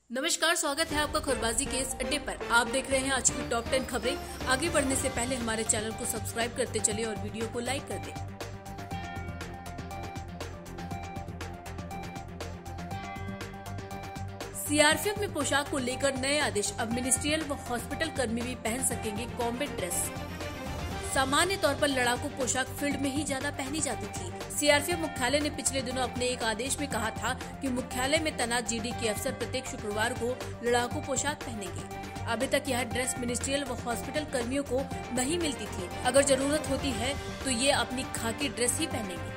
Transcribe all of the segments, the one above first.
नमस्कार, स्वागत है आपका खबरबाजी के इस अड्डे पर। आप देख रहे हैं आज की टॉप 10 खबरें। आगे बढ़ने से पहले हमारे चैनल को सब्सक्राइब करते चलिए और वीडियो को लाइक कर दें। सीआरपीएफ में पोशाक को लेकर नए आदेश। अब मिनिस्ट्रियल व हॉस्पिटल कर्मी भी पहन सकेंगे कॉम्बैट ड्रेस। सामान्य तौर पर लड़ाकू पोशाक फील्ड में ही ज्यादा पहनी जाती थी। सीआरपीएफ मुख्यालय ने पिछले दिनों अपने एक आदेश में कहा था कि मुख्यालय में तैनात जीडी के अफसर प्रत्येक शुक्रवार को लड़ाकू पोशाक पहनेंगे। अभी तक यह ड्रेस मिनिस्ट्रियल व हॉस्पिटल कर्मियों को नहीं मिलती थी। अगर जरूरत होती है तो ये अपनी खाकी ड्रेस ही पहनेंगे।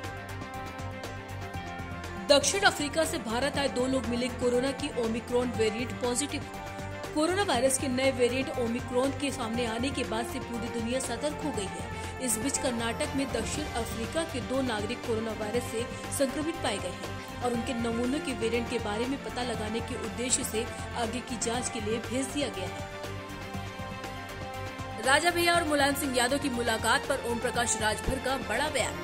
दक्षिण अफ्रीका से भारत आए 2 लोग मिले कोरोना की Omicron variant positive. Corona virus के नए वेरिएंट ओमिक्रॉन के सामने आने के बाद से पूरी दुनिया सतर्क हो गई है। इस बीच कर्नाटक में दक्षिण अफ्रीका के 2 नागरिक कोरोना वायरस से संक्रमित पाए गए हैं और उनके नमूनों के वेरिएंट के बारे में पता लगाने के उद्देश्य से आगे की जांच के लिए भेज दिया गया है। राजा भैया और मुलायम सिंह यादव की मुलाकात पर ओम प्रकाश राजभर का बड़ा बयान।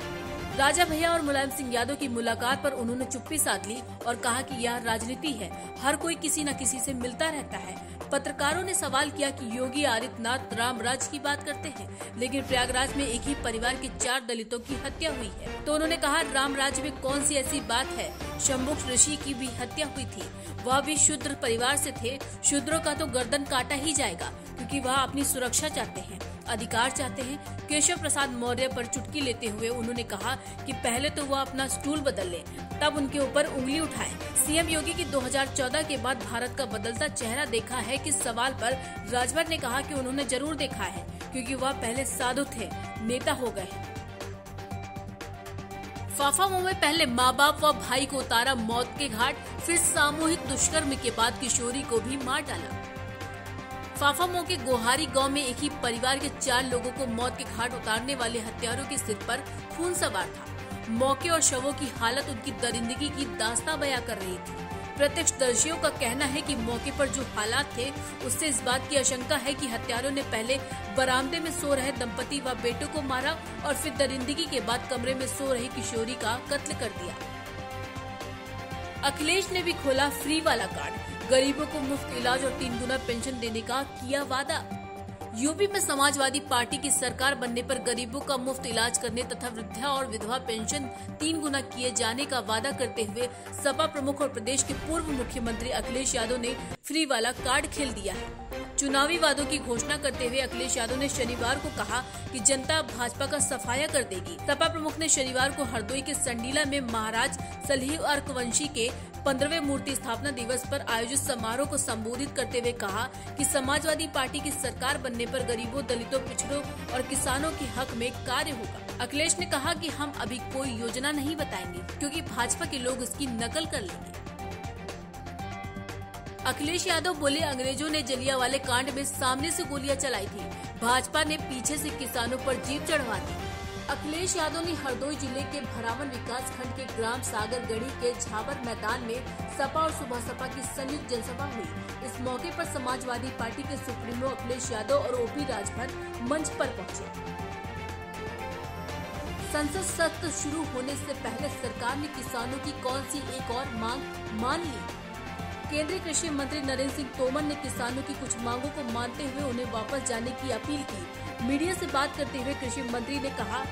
राजा भैया और मुलायम सिंह यादव की मुलाकात पर उन्होंने चुप्पी साध ली और कहा कि यह राजनीति है, हर कोई किसी न किसी से मिलता रहता है। पत्रकारों ने सवाल किया कि योगी आदित्यनाथ रामराज की बात करते हैं, लेकिन प्रयागराज में एक ही परिवार के 4 दलितों की हत्या हुई है। तो उन्होंने कहा, रामराज में कौन सी ऐसी बात है? शंभुक ऋषि की भी हत्या हुई थी, वह भी शूद्र परिवार से थे। शूद्रों का तो गर्दन काटा ही जाएगा, क्योंकि वह अपनी सुरक्षा चाहते हैं, अधिकार चाहते हैं। केशव प्रसाद मौर्य पर चुटकी लेते हुए उन्होंने कहा कि पहले तो वह अपना स्टूल बदल ले, तब उनके ऊपर उंगली उठाएं। सीएम योगी की 2014 के बाद भारत का बदलता चेहरा देखा है कि सवाल पर राजभर ने कहा कि उन्होंने जरूर देखा है, क्योंकि वह पहले साधु थे, नेता हो गए। फाफामऊ में पहले माँ बाप व भाई को उतारा मौत के घाट, फिर सामूहिक दुष्कर्म के बाद किशोरी को भी मार डाला। फाफामऊ के गोहारी गांव में एक ही परिवार के 4 लोगों को मौत के घाट उतारने वाले हत्यारों के सिर पर खून सवार था। मौके और शवों की हालत उनकी दरिंदगी की दास्तां बयां कर रही थी। प्रत्यक्षदर्शियों का कहना है कि मौके पर जो हालात थे, उससे इस बात की आशंका है कि हत्यारों ने पहले बरामदे में सो रहे दंपति व बेटों को मारा और फिर दरिंदगी के बाद कमरे में सो रही किशोरी का कत्ल कर दिया। अखिलेश ने भी खोला फ्री वाला कार्ड, गरीबों को मुफ्त इलाज और 3 गुना पेंशन देने का किया वादा। यूपी में समाजवादी पार्टी की सरकार बनने पर गरीबों का मुफ्त इलाज करने तथा वृद्धा और विधवा पेंशन 3 गुना किए जाने का वादा करते हुए सपा प्रमुख और प्रदेश के पूर्व मुख्यमंत्री अखिलेश यादव ने फ्री वाला कार्ड खेल दिया है। चुनावी वादों की घोषणा करते हुए अखिलेश यादव ने शनिवार को कहा कि जनता भाजपा का सफाया कर देगी। सपा प्रमुख ने शनिवार को हरदोई के संडीला में महाराज सलीह अर्कवंशी के 15वें मूर्ति स्थापना दिवस पर आयोजित समारोह को संबोधित करते हुए कहा कि समाजवादी पार्टी की सरकार बनने पर गरीबों, दलितों, पिछड़ों और किसानों के हक में कार्य होगा। अखिलेश ने कहा कि हम अभी कोई योजना नहीं बताएंगे, क्योंकि भाजपा के लोग उसकी नकल कर लेंगे। अखिलेश यादव बोले, अंग्रेजों ने जलियांवाले कांड में सामने से गोलियां चलाई थी, भाजपा ने पीछे से किसानों पर जीप चढ़वा दी। अखिलेश यादव ने हरदोई जिले के भरावन विकास खंड के ग्राम सागर गढ़ी के झाबर मैदान में सपा और सुबह सपा की संयुक्त जनसभा हुई। इस मौके पर समाजवादी पार्टी के सुप्रीमो अखिलेश यादव और ओपी राजभर मंच पर पहुंचे। संसद सत्र शुरू होने से पहले सरकार ने किसानों की कौन सी एक और मांग मान ली? केंद्रीय कृषि मंत्री नरेंद्र सिंह तोमर ने किसानों की कुछ मांगों को मानते हुए उन्हें वापस जाने की अपील की। मीडिया से बात करते हुए कृषि मंत्री ने कहा,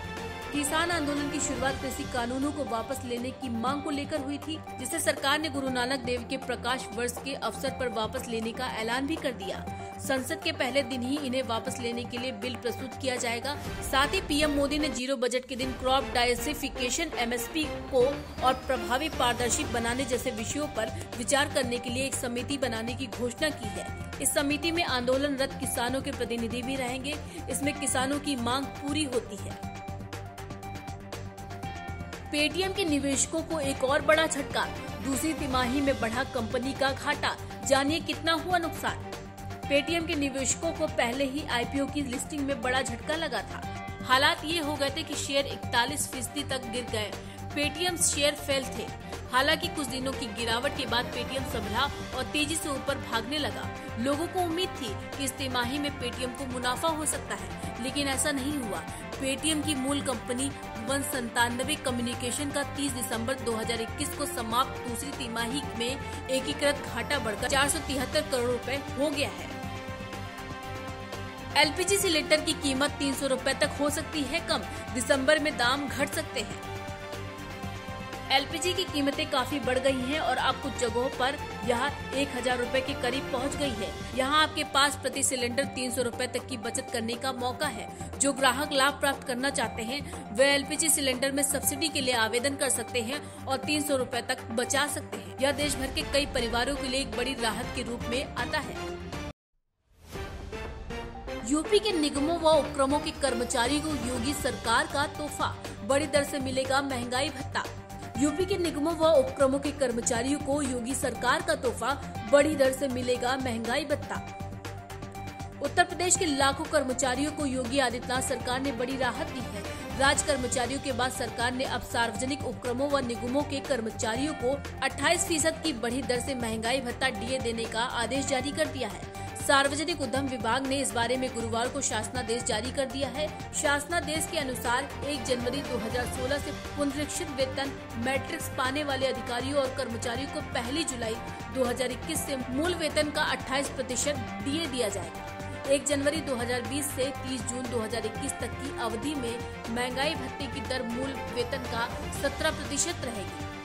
किसान आंदोलन की शुरुआत कृषि कानूनों को वापस लेने की मांग को लेकर हुई थी, जिसे सरकार ने गुरु नानक देव के प्रकाश वर्ष के अवसर पर वापस लेने का ऐलान भी कर दिया। संसद के पहले दिन ही इन्हें वापस लेने के लिए बिल प्रस्तुत किया जाएगा। साथ ही पीएम मोदी ने जीरो बजट के दिन क्रॉप डाइवर्सिफिकेशन, एमएसपी को और प्रभावी पारदर्शी बनाने जैसे विषयों पर विचार करने के लिए एक समिति बनाने की घोषणा की है। इस समिति में आंदोलनरत किसानों के प्रतिनिधि भी रहेंगे। इसमें किसानों की मांग पूरी होती है। पेटीएम के निवेशकों को एक और बड़ा झटका, दूसरी तिमाही में बढ़ा कंपनी का घाटा, जानिए कितना हुआ नुकसान। पेटीएम के निवेशकों को पहले ही आईपीओ की लिस्टिंग में बड़ा झटका लगा था। हालात ये हो गए थे कि शेयर 41% तक गिर गए। पेटीएम शेयर फेल थे। हालांकि कुछ दिनों की गिरावट के बाद पेटीएम संभला और तेजी से ऊपर भागने लगा। लोगों को उम्मीद थी कि इस तिमाही में पेटीएम को मुनाफा हो सकता है, लेकिन ऐसा नहीं हुआ। पेटीएम की मूल कंपनी 197 कम्युनिकेशन का 30 दिसंबर 2021 को समाप्त दूसरी तिमाही में एकीकृत घाटा बढ़कर 473 करोड़ रुपए हो गया है। एलपीजी सिलेंडर की कीमत 300 रुपए तक हो सकती है कम, दिसंबर में दाम घट सकते हैं। एलपीजी की कीमतें काफी बढ़ गई हैं और अब कुछ जगहों पर यह 1000 रुपए के करीब पहुंच गई है। यहां आपके पास प्रति सिलेंडर 300 रुपए तक की बचत करने का मौका है। जो ग्राहक लाभ प्राप्त करना चाहते हैं वे एलपीजी सिलेंडर में सब्सिडी के लिए आवेदन कर सकते हैं और 300 रुपए तक बचा सकते हैं। यह देश भर के कई परिवारों के लिए एक बड़ी राहत के रूप में आता है। यूपी के निगमों व उपक्रमों के कर्मचारियों को योगी सरकार का तोहफा, बड़ी दर से मिलेगा महंगाई भत्ता। यूपी के निगमों व उपक्रमों के कर्मचारियों को योगी सरकार का तोहफा, बड़ी दर से मिलेगा महंगाई भत्ता। उत्तर प्रदेश के लाखों कर्मचारियों को योगी आदित्यनाथ सरकार ने बड़ी राहत दी है। राज्य कर्मचारियों के बाद सरकार ने अब सार्वजनिक उपक्रमों व निगमों के कर्मचारियों को 28% की बढ़ी दर से महंगाई भत्ता डीए देने का आदेश जारी कर दिया है। सार्वजनिक उद्यम विभाग ने इस बारे में गुरुवार को शासनादेश जारी कर दिया है। शासनादेश के अनुसार 1 जनवरी 2016 से पुनरीक्षित वेतन मैट्रिक्स पाने वाले अधिकारियों और कर्मचारियों को 1 जुलाई 2021 से मूल वेतन का 28% डीए दिया जाएगा। 1 जनवरी 2020 से 30 जून 2021 तक की अवधि में महंगाई भत्ते की दर मूल वेतन का 17% रहेगी।